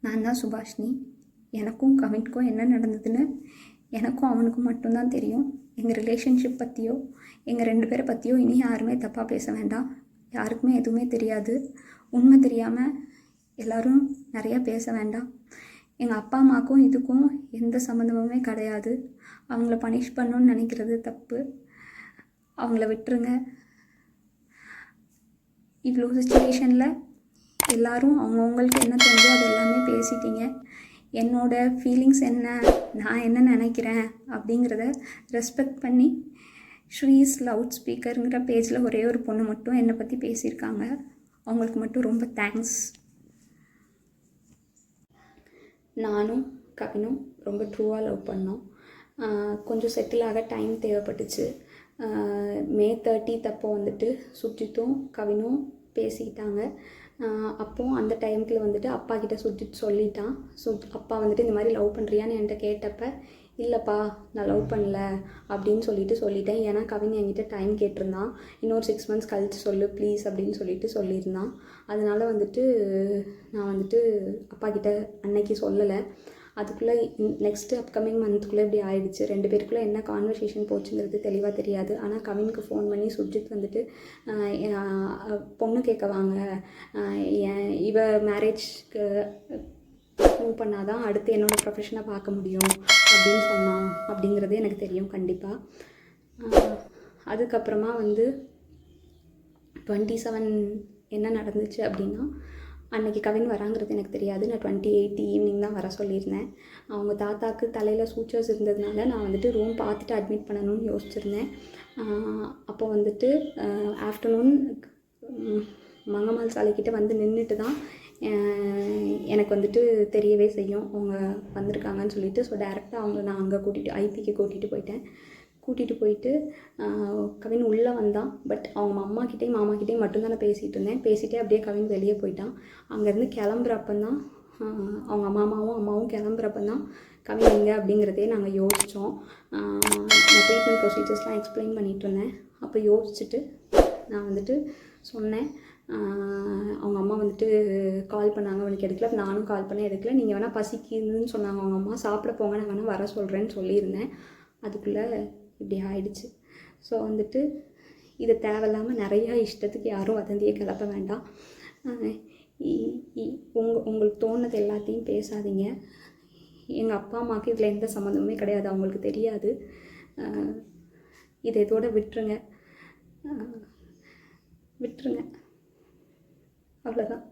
நான் தான் சுபாஷினி. எனக்கும் கவினுக்கும் என்ன நடந்ததுன்னு எனக்கும் அவனுக்கும் மட்டும்தான் தெரியும். எங்கள் ரிலேஷன்ஷிப் பற்றியோ எங்கள் 2 பேரை பற்றியோ இனி யாருமே தப்பாக பேச வேண்டாம். யாருக்குமே எதுவுமே தெரியாது. உண்மை தெரியாமல் எல்லோரும் நிறையா பேச வேண்டாம். எங்கள் அப்பா அம்மாவுக்கும் இதுக்கும் எந்த சம்மந்தமுமே கிடையாது. அவங்கள பனிஷ் பண்ணணுன்னு நினைக்கிறது தப்பு. அவங்கள விட்டுருங்க. இவ்வளோ சுச்சுவேஷனில் எல்லோரும் அவங்கவுங்களுக்கு என்ன தோணுதோ அது எல்லாமே பேசிட்டீங்க. என்னோடய ஃபீலிங்ஸ் என்ன, நான் என்ன நினைக்கிறேன் அப்படிங்கிறத ரெஸ்பெக்ட் பண்ணி ஸ்ரீஸ் லவுட் ஸ்பீக்கருங்கிற பேஜில் ஒரே ஒரு பொண்ணு மட்டும் என்னை பற்றி பேசியிருக்காங்க. அவங்களுக்கு மட்டும் ரொம்ப தேங்க்ஸ். நானும் கவினும் ரொம்ப ட்ரூவாக லவ் பண்ணோம். கொஞ்சம் செட்டில் ஆக டைம் தேவைப்பட்டுச்சு. May 30 அப்போ வந்துட்டு சுஜித்தும் கவினும் பேசிக்கிட்டாங்க. அப்போது அந்த டைமுக்குள்ள வந்துட்டு அப்பா கிட்ட சுஜித் சொல்லிட்டான். அப்பா வந்துட்டு இந்த மாதிரி லவ் பண்ணுறியான்னு என்கிட்ட கேட்டப்ப, இல்லைப்பா நான் லவ் பண்ணல அப்படின்னு சொல்லிட்டேன். ஏன்னா கவின் என்கிட்ட டைம் கேட்டிருந்தான். இன்னொரு 6 months கழித்து சொல்லு ப்ளீஸ் அப்படின்னு சொல்லியிருந்தான். அதனால் வந்துட்டு நான் வந்துட்டு அப்பா கிட்ட அன்னைக்கு சொல்லலை. அதுக்குள்ளே நெக்ஸ்ட்டு அப்கமிங் மந்த்துக்குள்ளே இப்படி ஆயிடுச்சு. 2 பேருக்குள்ளே என்ன கான்வர்சேஷன் போச்சுங்கிறது தெளிவாக தெரியாது. ஆனால் கவினுக்கு ஃபோன் பண்ணி சுஜித் வந்துட்டு பொண்ணு கேட்க வாங்க, இவ மேரேஜ்க்கு மூவ் பண்ணாதான் அடுத்து என்னோடய ப்ரொஃபஷனை பார்க்க முடியும் அப்படின்னு சொன்னான். அப்படிங்கிறது எனக்கு தெரியும் கண்டிப்பாக. அதுக்கப்புறமா வந்து 27 என்ன நடந்துச்சு அப்படின்னா, அன்றைக்கி கவின் வராங்கிறது எனக்கு தெரியாது. நான் 28 ஈவினிங் தான் வர சொல்லியிருந்தேன். அவங்க தாத்தாவுக்கு தலையில் சூச்சர்ஸ் இருந்ததுனால நான் வந்துட்டு ரூம் பார்த்துட்டு அட்மிட் பண்ணணும்னு யோசிச்சுருந்தேன். அப்போ வந்துட்டு ஆஃப்டர்நூன் மங்கம்மாள் சாலைக்கிட்ட வந்து நின்றுட்டு தான் எனக்கு வந்துட்டு தெரியவே செய்யும் அவங்க வந்திருக்காங்கன்னு சொல்லிட்டு. ஸோ டேரெக்டாக நான் அங்கே ஐபிக்கு கூட்டிகிட்டு போயிட்டு கவின் உள்ளே வந்தான். பட் அவங்க அம்மாக்கிட்டேயும் மாமாக்கிட்டேயும் மட்டும்தான் நான் பேசிகிட்டு இருந்தேன். பேசிகிட்டே அப்படியே கவின் வெளியே போயிட்டான். அங்கேருந்து கிளம்புறப்பந்தான் அவங்க அம்மாவும் கிளம்புறப்பந்தான் கவின் எங்கே அப்படிங்கிறதே நாங்கள் யோசித்தோம். நான் ட்ரீட்மெண்ட் ப்ரொசீஜர்ஸ்லாம் எக்ஸ்பிளைன் பண்ணிகிட்டு இருந்தேன். அப்போ யோசிச்சுட்டு நான் வந்துட்டு சொன்னேன். அவங்க அம்மா வந்துட்டு கால் பண்ணாங்க, அவனுக்கு எடுக்கல. நானும் கால் பண்ணேன், எடுக்கல. நீங்கள் வேணால் பசிக்குதுன்னு சொன்னாங்க அவங்க அம்மா, சாப்பிட போங்க, நான் வேணால் வர சொல்கிறேன்னு சொல்லியிருந்தேன். அதுக்குள்ளே இப்படி ஆயிடுச்சு. ஸோ வந்துட்டு இது தேவையில்லாமல் நிறையா இஷ்டத்துக்கு யாரும் வதந்தியை கிளப்ப வேண்டாம். உங்களுக்கு தோணுது எல்லாத்தையும் பேசாதீங்க. எங்கள் அப்பா அம்மாவுக்கு இதில் எந்த சம்மந்தமுமே கிடையாது, அவங்களுக்கு தெரியாது. இதை இதோட விட்டுருங்க. அவ்வளோதான்.